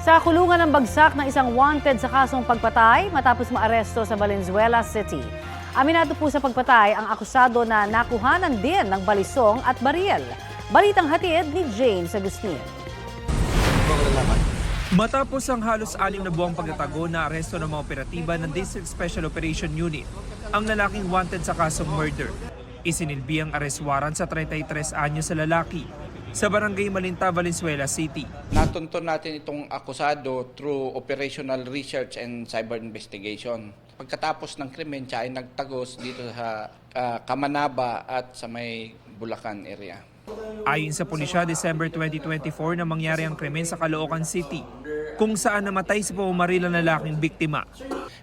Sa kulungan ng bagsak ng isang wanted sa kasong pagpatay matapos maaresto sa Valenzuela City. Aminado po sa pagpatay ang akusado na nakuhanan din ng balisong at baril. Balitang hatid ni James Agustin. Matapos ang halos 6 na buwang pagtatago na aresto ng mga operatiba ng District Special Operation Unit, ang lalaking wanted sa kasong murder. Isinilbi ang arrest warrant sa 33 anyo sa lalaki sa Barangay Malinta, Valenzuela City. Natuntun natin itong akusado through operational research and cyber investigation. Pagkatapos ng krimen, siya ay nagtagos dito sa Kamanaba at sa may Bulacan area. Ayon sa pulisya, December 2024 na mangyari ang krimen sa Caloocan City, kung saan namatay sa pamamaril ang lalaking biktima.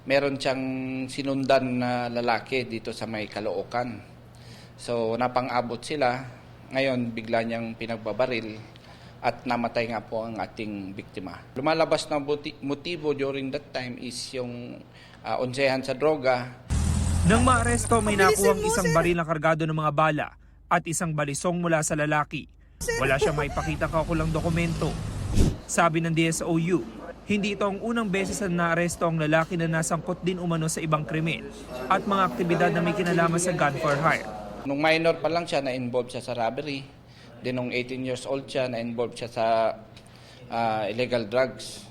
Meron siyang sinundan na lalaki dito sa may Caloocan. So napang-abot sila. Ngayon, bigla niyang pinagbabaril at namatay nga po ang ating biktima. Lumalabas na motibo during that time is yung onsehan sa droga. Nang maaresto, may nakuhang isang baril na kargado ng mga bala at isang balisong mula sa lalaki. Wala siyang maipakita kaukulang dokumento. Sabi ng DSOU, hindi ito ang unang beses na naaresto ang lalaki na nasangkot din umano sa ibang krimen at mga aktibidad na may kinalaman sa gun for hire. Nung minor pa lang siya, na-involve siya sa robbery. Then nung 18 years old siya, na-involve siya sa illegal drugs.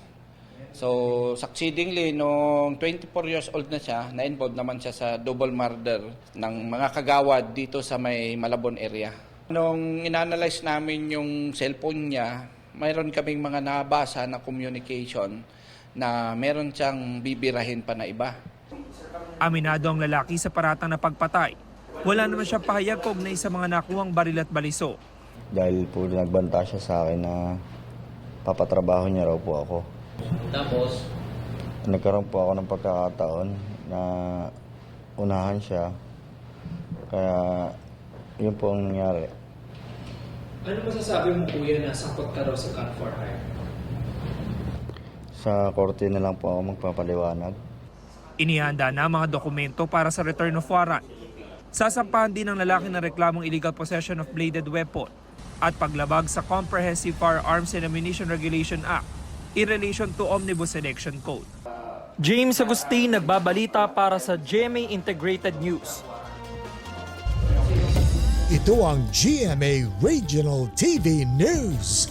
So succeedingly, nung 24 years old na siya, na-involve naman siya sa double murder ng mga kagawad dito sa may Malabon area. Nung inanalyze namin yung cellphone niya, mayroon kaming mga nabasa na communication na meron siyang bibirahin pa na iba. Aminado ang lalaki sa paratang na pagpatay. Wala naman siya pahayag kaugnay sa mga nakuhang baril at baliso. Dahil po nagbanta siya sa akin na papatrabaho niya raw po ako. Tapos? Nagkaroon po ako ng pagkakataon na unahan siya. Kaya yun po ang nangyari. Ano masasabi mo kuya na sakot ka raw sa gun for hire? Sa korte na lang po ako magpapaliwanag. Inihanda na mga dokumento para sa return of warrant. Sasampahan din ng lalaki ng reklamong illegal possession of bladed weapon at paglabag sa Comprehensive Firearms and Ammunition Regulation Act in relation to Omnibus Election Code. James Agustin nagbabalita para sa GMA Integrated News. Ito ang GMA Regional TV News.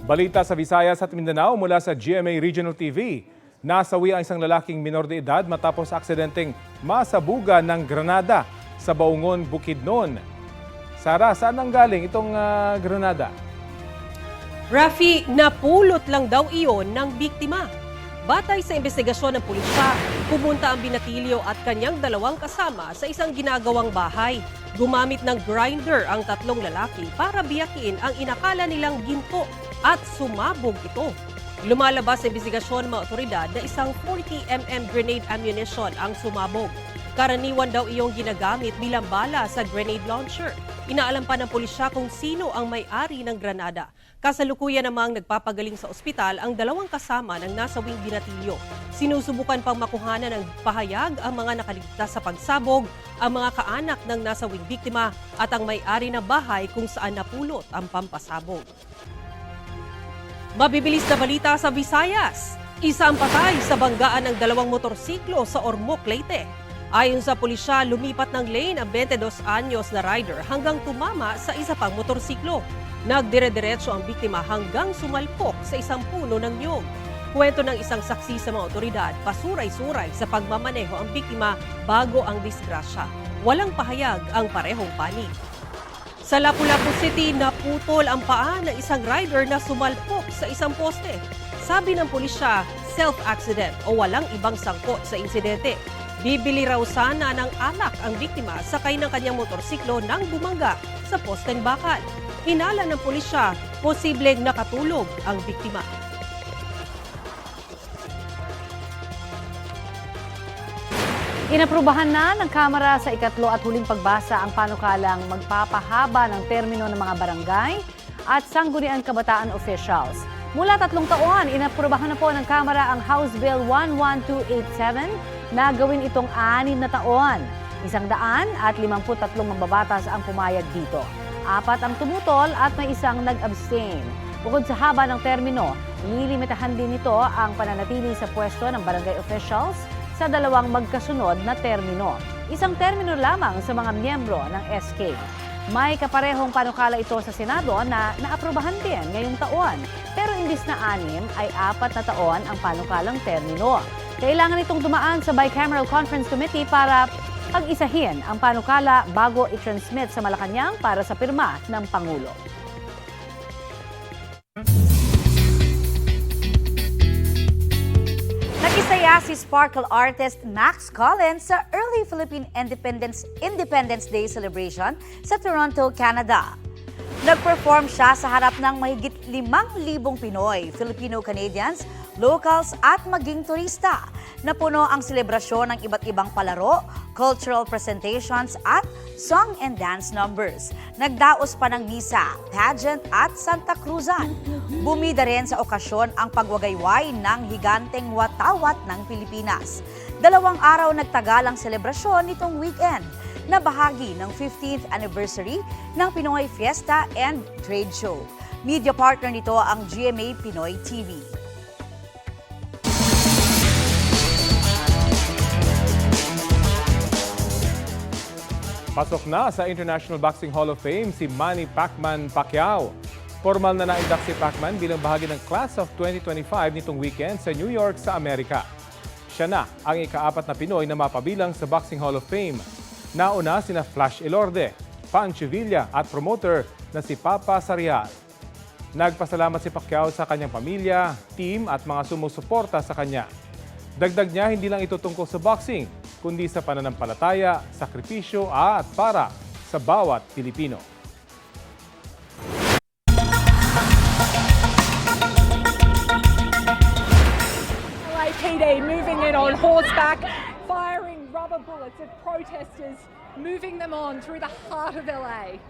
Balita sa Visayas at Mindanao mula sa GMA Regional TV. Nasawi ang isang lalaking minor de edad matapos aksidenteng masabuga ng granada sa Baungon, Bukidnon. Sara, saan ang galing itong granada? Rafi, napulot lang daw iyon ng biktima. Batay sa investigasyon ng pulisya, pumunta ang binatilyo at kanyang 2 kasama sa isang ginagawang bahay. Gumamit ng grinder ang 3 lalaki para biyakin ang inakala nilang ginto at sumabog ito. Lumalabas sa investigasyon ng mga otoridad na isang 40mm grenade ammunition ang sumabog. Karaniwan daw iyong ginagamit bilang bala sa grenade launcher. Inaalam pa ng pulisya kung sino ang may-ari ng granada. Kasalukuyan namang nagpapagaling sa ospital ang 2 kasama ng nasawing binatilyo. Sinusubukan pang makuhanan ng pahayag ang mga nakaligtas sa pagsabog, ang mga kaanak ng nasawing biktima at ang may-ari na bahay kung saan napulot ang pampasabog. Mabibilis na balita sa Visayas. Isa ang patay sa banggaan ng 2 motorsiklo sa Ormoc, Leyte. Ayon sa pulisya, lumipat ng lane ang 22 anyos na rider hanggang tumama sa isa pang motorsiklo. Nagdire-diretso ang biktima hanggang sumalpok sa isang puno ng niyog. Kwento ng isang saksi sa mga otoridad, pasuray-suray sa pagmamaneho ang biktima bago ang disgrasya. Walang pahayag ang parehong panig. Sa Lapu-Lapu City, naputol ang paa ng isang rider na sumalpok sa isang poste. Sabi ng pulisya, self-accident o walang ibang sangkot sa insidente. Bibili raw sana ng alak ang biktima sakay ng kanyang motorsiklo nang bumangga sa posteng bakal. Hinala ng pulisya, posibleng nakatulog ang biktima. Inaprubahan na ng Kamara sa ikatlo at huling pagbasa ang panukalang magpapahaba ng termino ng mga barangay at sangguniang kabataan officials. Mula 3 taon, inaprubahan na po ng Kamara ang House Bill 11287 na gawin itong 6 na taon. 153 mambabatas ang pumayag dito. 4 ang tumutol at may isang nag-abstain. Bukod sa haba ng termino, Lilimitahan din nito ang pananatili sa pwesto ng barangay officials sa dalawang magkasunod na termino. Isang termino lamang sa mga miyembro ng SK. May kaparehong panukala ito sa Senado na naaprubahan din ngayong taon. Pero imbis na 6 ay 4 na taon ang panukalang termino. Kailangan itong dumaan sa Bicameral Conference Committee para pag-isahin ang panukala bago i-transmit sa Malacanang para sa pirma ng Pangulo. Nag-isaya si sparkle artist Max Collins sa early Philippine Independence Day celebration sa Toronto, Canada. Nag-perform siya sa harap ng mahigit 5,000 Pinoy, Filipino-Canadians, locals at maging turista. Napuno ang selebrasyon ng iba't ibang palaro, cultural presentations at song and dance numbers. Nagdaos pa ng misa, pageant at Santa Cruzan. Bumida rin sa okasyon ang pagwagayway ng higanteng watawat ng Pilipinas. 2 araw nagtagal ang selebrasyon nitong weekend na bahagi ng 15th anniversary ng Pinoy Fiesta and Trade Show. Media partner nito ang GMA Pinoy TV. Pasok na sa International Boxing Hall of Fame si Manny Pacman Pacquiao. Formal na naindak si Pacman bilang bahagi ng Class of 2025 nitong weekend sa New York sa Amerika. Siya na ang ika-4 na Pinoy na mapabilang sa Boxing Hall of Fame. Nauna sina Flash Elorde, Pancho Villa at promoter na si Papa Sarial. Nagpasalamat si Pacquiao sa kanyang pamilya, team at mga sumusuporta sa kanya. Dagdag niya, hindi lang ito tungkol sa boxing, kundi sa pananampalataya, sakripisyo at para sa bawat Pilipino. LAPD moving in on horseback, firing rubber bullets at protesters, moving them on through the heart of LA.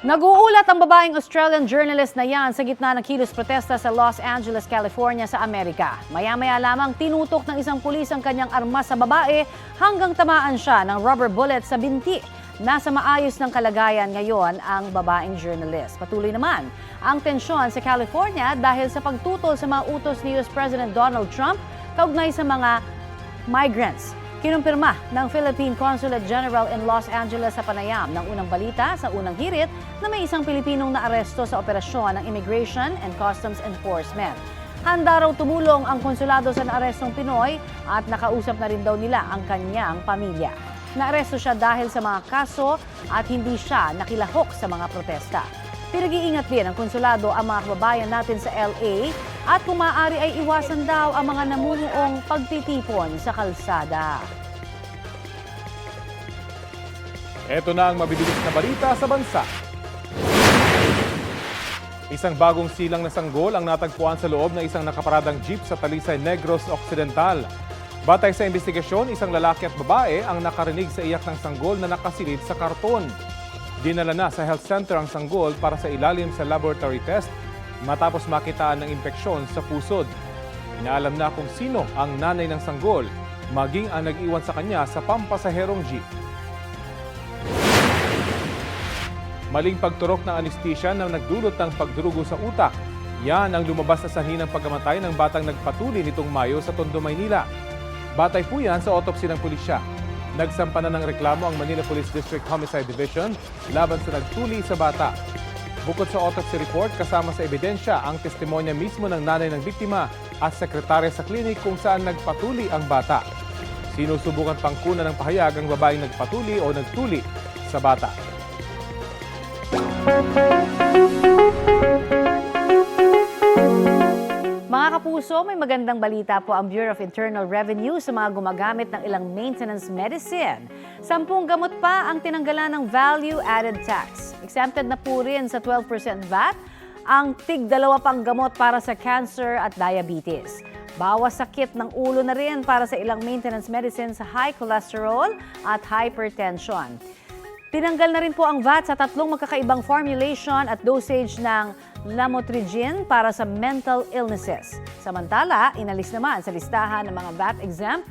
Nag-uulat ang babaeng Australian journalist na yan sa gitna ng kilos protesta sa Los Angeles, California sa Amerika. Maya-maya lamang tinutok ng isang pulis ang kanyang armas sa babae hanggang tamaan siya ng rubber bullet sa binti. Nasa maayos ng kalagayan ngayon ang babaeng journalist. Patuloy naman ang tensyon sa California dahil sa pagtutol sa mga utos ni US President Donald Trump kaugnay sa mga migrants. Kinumpirma ng Philippine Consulate General in Los Angeles sa panayam ng unang balita sa unang hirit na may isang Pilipinong naaresto sa operasyon ng Immigration and Customs Enforcement. Handa raw tumulong ang konsulado sa naarestong Pinoy at nakausap na rin daw nila ang kanyang pamilya. Naaresto siya dahil sa mga kaso at hindi siya nakilahok sa mga protesta. Pinag-iingat din ng konsulado ang mga kababayan natin sa LA at kung maaari ay iwasan daw ang mga namumuong pagtitipon sa kalsada. Ito na ang mabibilis na balita sa bansa. Isang bagong silang na sanggol ang natagpuan sa loob ng isang nakaparadang jeep sa Talisay, Negros Occidental. Batay sa investigasyon, isang lalaki at babae ang nakarinig sa iyak ng sanggol na nakasilid sa karton. Dinala na sa health center ang sanggol para sa ilalim sa laboratory test matapos makitaan ng impeksyon sa pusod. Inaalam na kung sino ang nanay ng sanggol, maging ang nag-iwan sa kanya sa pampasaherong jeep. Maling pagturok ng anesthesia na nagdulot ng pagdurugo sa utak. Yan ang lumabas na sanhi ng pagkamatay ng batang nagpatuli nitong Mayo sa Tondo, Maynila. Batay po yan sa autopsy ng pulisya. Nagsampa na ng reklamo ang Manila Police District Homicide Division laban sa nagtuli sa bata. Bukod sa autopsy report, kasama sa ebidensya ang testimonya mismo ng nanay ng biktima at sekretarya sa klinik kung saan nagpatuli ang bata. Sinusubukan pang kunan ng pahayag ang babaeng nagpatuli o nagtuli sa bata. Mga kapuso, may magandang balita po ang Bureau of Internal Revenue sa mga gumagamit ng ilang maintenance medicine. 10 gamot pa ang tinanggalan ng value-added tax. Exempted na po rin sa 12% VAT ang tig-2 pang gamot para sa cancer at diabetes. Bawas sakit ng ulo na rin para sa ilang maintenance medicine sa high cholesterol at hypertension. Tinanggal na rin po ang VAT sa 3 magkakaibang formulation at dosage ng lamotrigine para sa mental illnesses. Samantala, inalis naman sa listahan ng mga VAT-exempt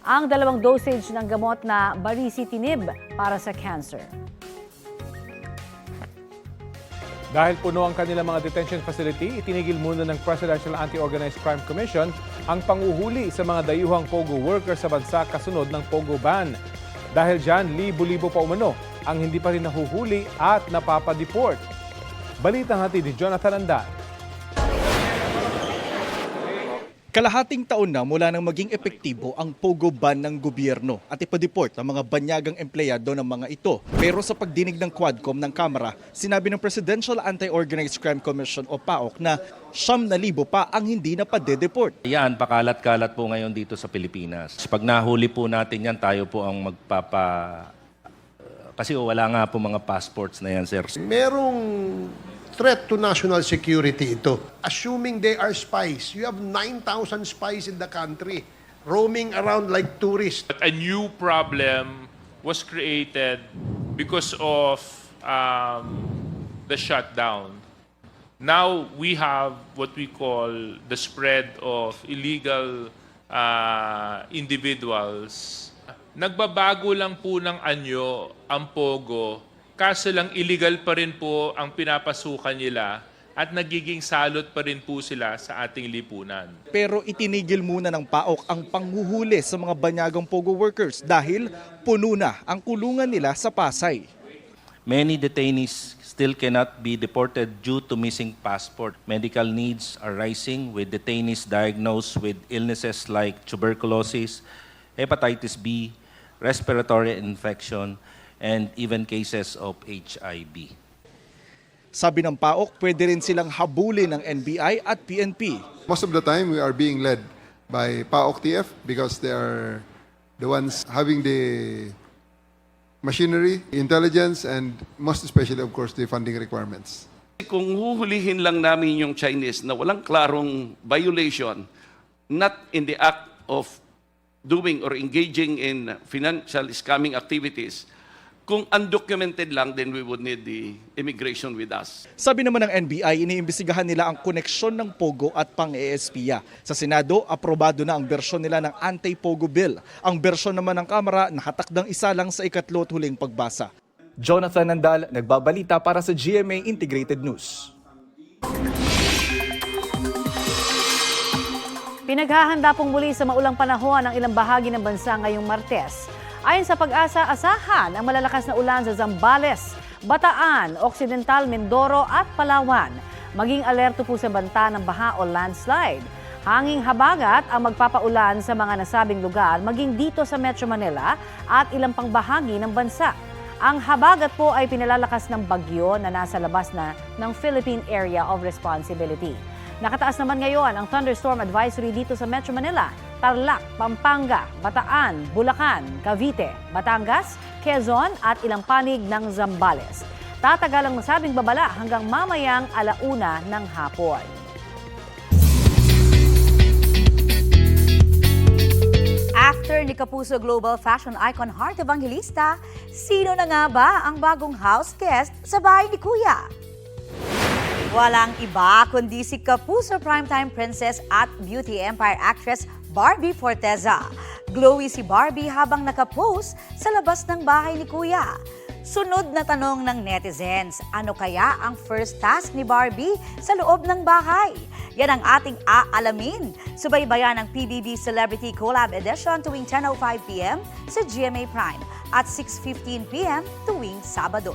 ang 2 dosage ng gamot na baricitinib para sa cancer. Dahil puno ang kanilang mga detention facility, itinigil muna ng Presidential Anti-Organized Crime Commission ang panguhuli sa mga dayuhang POGO workers sa bansa kasunod ng POGO ban. Dahil dyan, libo-libo pa umano ang hindi pa rin nahuhuli at napapadeport. Balitang hatid ni Jonathan Andal. Kalahating taon na mula nang maging epektibo ang POGO ban ng gobyerno at ipa-deport ang mga banyagang empleyado ng mga ito. Pero sa pagdinig ng Quadcom ng Kamara, sinabi ng Presidential Anti-Organized Crime Commission o PAOC na 9,000 pa ang hindi na pa-de-deport. Yan, pakalat-kalat po ngayon dito sa Pilipinas. Pag nahuli po natin yan, tayo po ang kasi wala nga po mga passports na yan, sir. Merong threat to national security ito. Assuming they are spies, you have 9,000 spies in the country roaming around like tourists. A new problem was created because of the shutdown. Now we have what we call the spread of illegal individuals. Nagbabago lang po ng anyo ang POGO, kaso lang illegal pa rin po ang pinapasukan nila at nagiging salot pa rin po sila sa ating lipunan. Pero itinigil muna ng PAOK ang panghuhuli sa mga banyagang POGO workers dahil puno na ang kulungan nila sa Pasay. Many detainees still cannot be deported due to missing passport. Medical needs are rising with detainees diagnosed with illnesses like tuberculosis, hepatitis B, respiratory infection, and even cases of HIV. Sabi ng PAOK, pwede rin silang habulin ng NBI at PNP. Most of the time, we are being led by PAOK-TF because they are the ones having the machinery, intelligence, and most especially, of course, the funding requirements. Kung huhulihin lang namin yung Chinese na walang klarong violation, not in the act of doing or engaging in financial scamming activities, kung undocumented lang, then we would need the immigration with us. Sabi naman ng NBI, iniimbestigahan nila ang koneksyon ng POGO at pang-ESPIA. Sa Senado, aprobado na ang bersyon nila ng anti-POGO bill. Ang bersyon naman ng Kamara, nakatakdang isa lang sa ikatlo at huling pagbasa. Jonathan Nandal, nagbabalita para sa GMA Integrated News. Pinaghahanda pong muli sa maulang panahon ang ilang bahagi ng bansa ngayong Martes. Ayon sa Pag-asa, asahan ang malalakas na ulan sa Zambales, Bataan, Occidental, Mindoro at Palawan. Maging alerto po sa banta ng baha o landslide. Hanging habagat ang magpapaulan sa mga nasabing lugar maging dito sa Metro Manila at ilang pang bahagi ng bansa. Ang habagat po ay pinalalakas ng bagyo na nasa labas na ng Philippine Area of Responsibility. Nakataas naman ngayon ang thunderstorm advisory dito sa Metro Manila, Tarlac, Pampanga, Bataan, Bulacan, Cavite, Batangas, Quezon at ilang panig ng Zambales. Tatagal ang nasabing babala hanggang mamayang 1:00 ng hapon. After ni Kapuso Global Fashion Icon Heart Evangelista, sino na nga ba ang bagong house guest sa bahay ni Kuya? Walang iba kundi si Kapuso Primetime Princess at Beauty Empire actress Barbie Forteza. Glowy si Barbie habang nakapost sa labas ng bahay ni Kuya. Sunod na tanong ng netizens, ano kaya ang first task ni Barbie sa loob ng bahay? Yan ang ating aalamin. Subaybayan ang PBB Celebrity Collab Edition tuwing 10:05 p.m. sa GMA Prime at 6:15 p.m. tuwing Sabado.